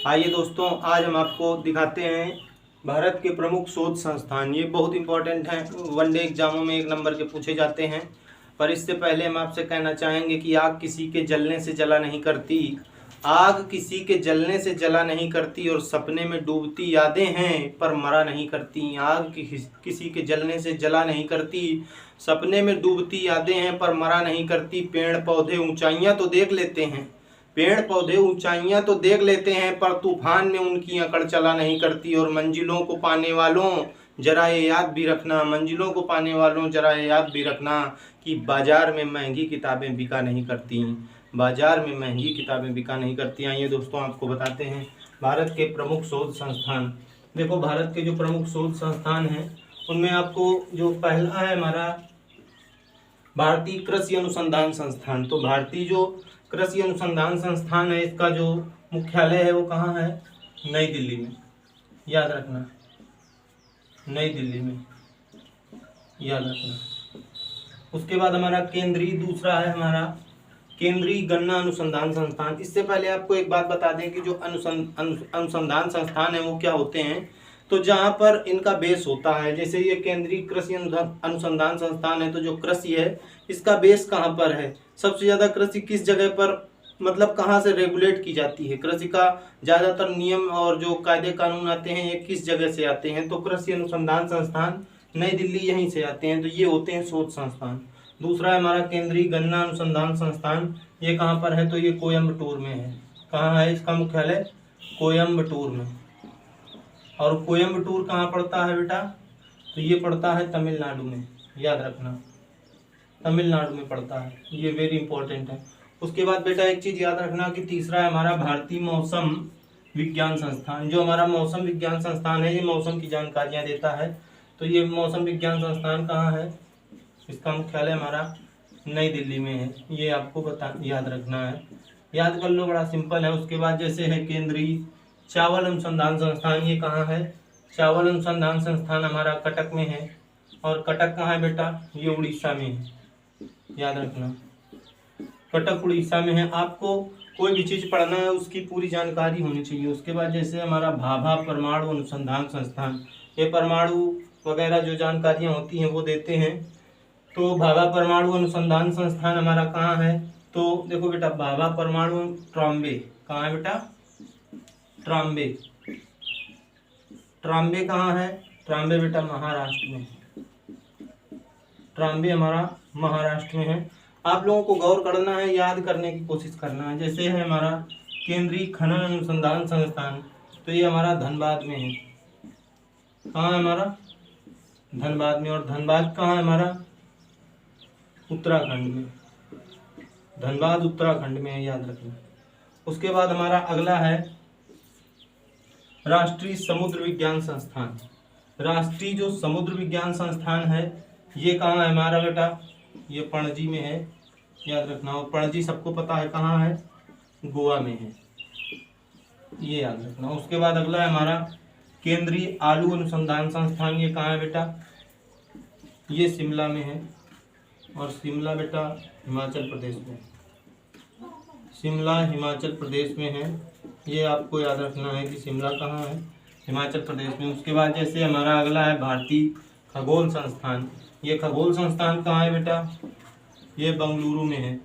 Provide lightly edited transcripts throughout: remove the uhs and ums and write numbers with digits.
आइए दोस्तों, आज हम आपको दिखाते हैं भारत के प्रमुख शोध संस्थान। ये बहुत इंपॉर्टेंट हैं, वनडे एग्जामों में 1 नंबर के पूछे जाते हैं। पर इससे पहले हम आपसे कहना चाहेंगे कि आग किसी के जलने से जला नहीं करती। आग किसी के जलने से जला नहीं करती और सपने में डूबती यादें हैं पर मरा नहीं करती। आग किसी के जलने से जला नहीं करती, सपने में डूबती यादें हैं पर मरा नहीं करती। पेड़ पौधे ऊंचाइयां तो देख लेते हैं, पेड़ पौधे ऊंचाइयां तो देख लेते हैं पर तूफान में उनकी अकड़ चला नहीं करती। और मंजिलों को पाने वालों जरा ये याद भी रखना, मंजिलों को पाने वालों जरा ये याद भी रखना कि बाजार में महंगी किताबें बिका नहीं करती। बाजार में महंगी किताबें बिका नहीं करती। आइए दोस्तों, आपको बताते हैं भारत के प्रमुख शोध संस्थान। देखो, भारत के जो प्रमुख शोध संस्थान हैं उनमें आपको जो पहला है हमारा भारतीय कृषि अनुसंधान संस्थान। तो भारतीय जो कृषि अनुसंधान संस्थान है, इसका जो मुख्यालय है वो कहाँ है? नई दिल्ली में। याद रखना, नई दिल्ली में, याद रखना। उसके बाद हमारा केंद्रीय दूसरा है हमारा केंद्रीय गन्ना अनुसंधान संस्थान। इससे पहले आपको एक बात बता दें कि जो अनुसंधान संस्थान है वो क्या होते हैं। तो जहाँ पर इनका बेस होता है, जैसे ये केंद्रीय कृषि अनुसंधान संस्थान है, तो जो कृषि है इसका बेस कहाँ पर है? सबसे ज़्यादा कृषि किस जगह पर, मतलब कहाँ से रेगुलेट की जाती है? कृषि का ज़्यादातर नियम और जो कायदे कानून आते हैं ये किस जगह से आते हैं? तो कृषि अनुसंधान संस्थान नई दिल्ली यहीं से आते हैं। तो ये होते हैं शोध संस्थान। दूसरा है हमारा केंद्रीय गन्ना अनुसंधान संस्थान। ये कहाँ पर है? तो ये कोयम्बटूर में है। कहाँ है इसका मुख्यालय? कोयम्बटूर में। और कोयम्बटूर कहाँ पड़ता है बेटा? तो ये पड़ता है तमिलनाडु में। याद रखना, तमिलनाडु में पड़ता है। ये वेरी इंपॉर्टेंट है। उसके बाद बेटा एक चीज़ याद रखना कि तीसरा है हमारा भारतीय मौसम विज्ञान संस्थान। जो हमारा मौसम विज्ञान संस्थान है ये मौसम की जानकारियाँ देता है। तो ये मौसम विज्ञान संस्थान कहाँ है? इसका मुख्यालय हमारा नई दिल्ली में है। ये आपको याद रखना है, याद कर लो, बड़ा सिंपल है। उसके बाद जैसे है केंद्रीय चावल अनुसंधान संस्थान। ये कहाँ है? चावल अनुसंधान संस्थान हमारा कटक में है। और कटक कहाँ है बेटा? ये उड़ीसा में है। याद रखना, कटक उड़ीसा में है। आपको कोई भी चीज़ पढ़ना है उसकी पूरी जानकारी होनी चाहिए। उसके बाद जैसे हमारा भाभा परमाणु अनुसंधान संस्थान, ये परमाणु वगैरह जो जानकारियाँ होती हैं वो देते हैं। तो भाभा परमाणु अनुसंधान संस्थान हमारा कहाँ है? तो देखो बेटा, भाभा परमाणु ट्रॉम्बे कहाँ है बेटा? ट्रॉम्बे। ट्रॉम्बे कहाँ है? ट्रॉम्बे बेटा महाराष्ट्र में। ट्रॉम्बे हमारा महाराष्ट्र में है। आप लोगों को गौर करना है, याद करने की कोशिश करना है। जैसे है हमारा केंद्रीय खनन अनुसंधान संस्थान, तो ये हमारा धनबाद में है। कहाँ है हमारा? धनबाद में। और धनबाद कहाँ है हमारा? उत्तराखंड में। धनबाद उत्तराखंड में है, याद रखना। उसके बाद हमारा अगला है राष्ट्रीय समुद्र विज्ञान संस्थान। राष्ट्रीय जो समुद्र विज्ञान संस्थान है ये कहाँ है हमारा बेटा? ये पणजी में है, याद रखना। और पणजी सबको पता है कहाँ है? गोवा में है, ये याद रखना। उसके बाद अगला है हमारा केंद्रीय आलू अनुसंधान संस्थान। ये कहाँ है बेटा? ये शिमला में है। और शिमला बेटा हिमाचल प्रदेश में, शिमला हिमाचल प्रदेश में है। ये आपको याद रखना है कि शिमला कहाँ है? हिमाचल प्रदेश में। उसके बाद जैसे हमारा अगला है भारतीय खगोल संस्थान। ये खगोल संस्थान कहाँ है बेटा? ये बेंगलुरु में है,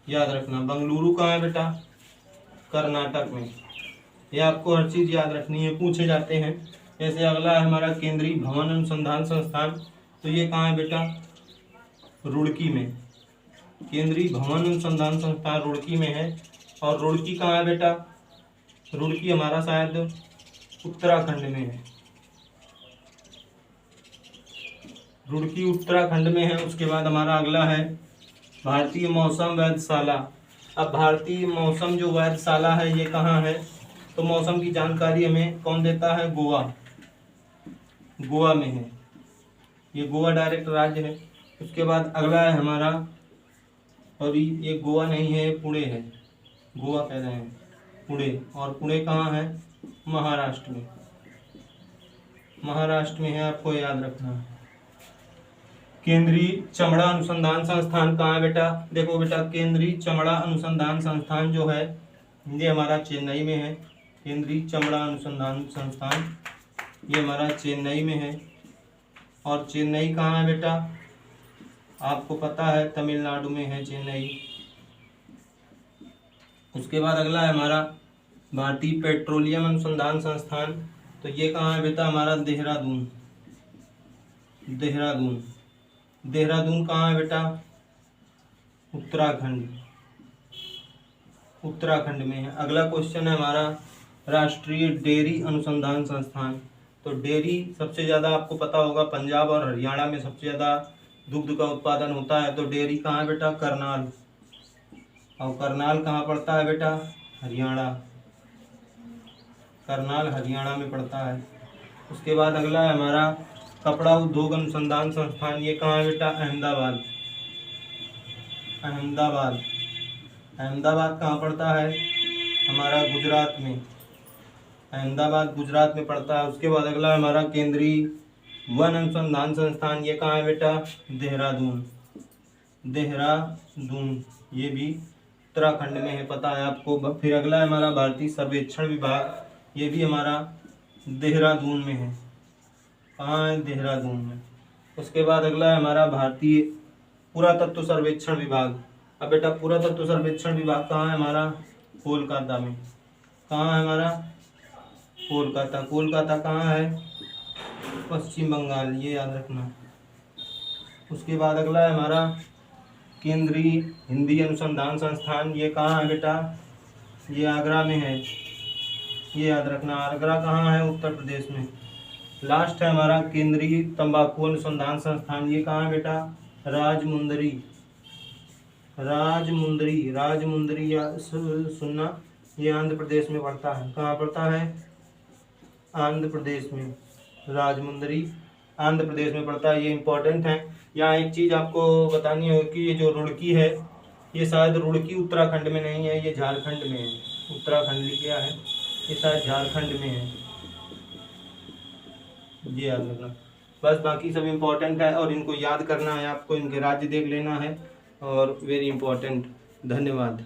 याद रखना। बेंगलुरु कहाँ है बेटा? कर्नाटक में। ये आपको हर चीज़ याद रखनी है, पूछे जाते हैं। जैसे अगला है हमारा केंद्रीय भवन अनुसंधान संस्थान। तो ये कहाँ है बेटा? रुड़की में। केंद्रीय भवन अनुसंधान संस्थान रुड़की में है। और रुड़की कहाँ है बेटा? रुड़की हमारा शायद उत्तराखंड में है। रुड़की उत्तराखंड में है। उसके बाद हमारा अगला है भारतीय मौसम वेधशाला। अब भारतीय मौसम जो वेधशाला है ये कहाँ है? तो मौसम की जानकारी हमें कौन देता है? गोवा। गोवा में है, ये गोवा डायरेक्ट राज्य है। उसके बाद अगला है हमारा, और ये गोवा नहीं है, पुणे है। गोवा कह रहे हैं, पुणे। और पुणे कहाँ है? महाराष्ट्र में। महाराष्ट्र में है, आपको याद रखना है। केंद्रीय चमड़ा अनुसंधान संस्थान कहाँ है बेटा? देखो बेटा, केंद्रीय चमड़ा अनुसंधान संस्थान जो है ये हमारा चेन्नई में है। केंद्रीय चमड़ा अनुसंधान संस्थान, ये हमारा चेन्नई में है। और चेन्नई कहाँ है बेटा? आपको पता है तमिलनाडु में है चेन्नई। उसके बाद अगला है हमारा भारतीय पेट्रोलियम अनुसंधान संस्थान, तो ये कहाँ है बेटा? हमारा देहरादून। देहरादून, देहरादून कहाँ है बेटा? उत्तराखंड, उत्तराखंड में है। अगला क्वेश्चन है हमारा राष्ट्रीय डेयरी अनुसंधान संस्थान, तो डेयरी सबसे ज़्यादा आपको पता होगा पंजाब और हरियाणा में सबसे ज़्यादा दुग्ध का उत्पादन होता है, तो डेयरी कहाँ है बेटा? करनाल। और करनाल कहाँ पड़ता है बेटा? हरियाणा। करनाल हरियाणा में पड़ता है। उसके बाद अगला है हमारा कपड़ा उद्योग अनुसंधान संस्थान, ये कहाँ है बेटा? अहमदाबाद। अहमदाबाद, अहमदाबाद कहाँ पड़ता है? हमारा गुजरात में। अहमदाबाद गुजरात में पड़ता है। उसके बाद अगला हमारा केंद्रीय वन अनुसंधान संस्थान, ये कहाँ है बेटा? देहरादून। देहरादून, ये भी उत्तराखंड में है, पता है आपको। फिर अगला है हमारा भारतीय सर्वेक्षण विभाग, ये भी हमारा देहरादून में है। कहाँ है? देहरादून में। उसके बाद अगला है हमारा भारतीय पुरातत्व सर्वेक्षण विभाग। अब बेटा पुरातत्व सर्वेक्षण विभाग कहाँ है हमारा? कोलकाता में। कहाँ है हमारा? कोलकाता। कोलकाता कहाँ है? पश्चिम बंगाल, ये याद रखना। उसके बाद अगला है हमारा केंद्रीय हिंदी अनुसंधान संस्थान, ये कहाँ है बेटा? ये आगरा में है, ये याद रखना। आगरा कहाँ है? उत्तर प्रदेश में। लास्ट है हमारा केंद्रीय तंबाकू अनुसंधान संस्थान, ये कहाँ है बेटा? राजमुंदरी। राजमुंदरी, राजमुंदरी या सुनना, ये आंध्र प्रदेश में पड़ता है। कहाँ पड़ता है? आंध्र प्रदेश में। राजमुंदरी आंध्र प्रदेश में पड़ता है, ये इम्पोर्टेंट है। यहाँ एक चीज़ आपको बतानी होगी कि ये जो रुड़की है, ये शायद रुड़की उत्तराखंड में नहीं है, ये झारखंड में है। उत्तराखंड क्या है? ये शायद झारखंड में है, ये याद रखना। बस बाकी सब इम्पोर्टेंट है और इनको याद करना है आपको, इनके राज्य देख लेना है और वेरी इम्पोर्टेंट। धन्यवाद।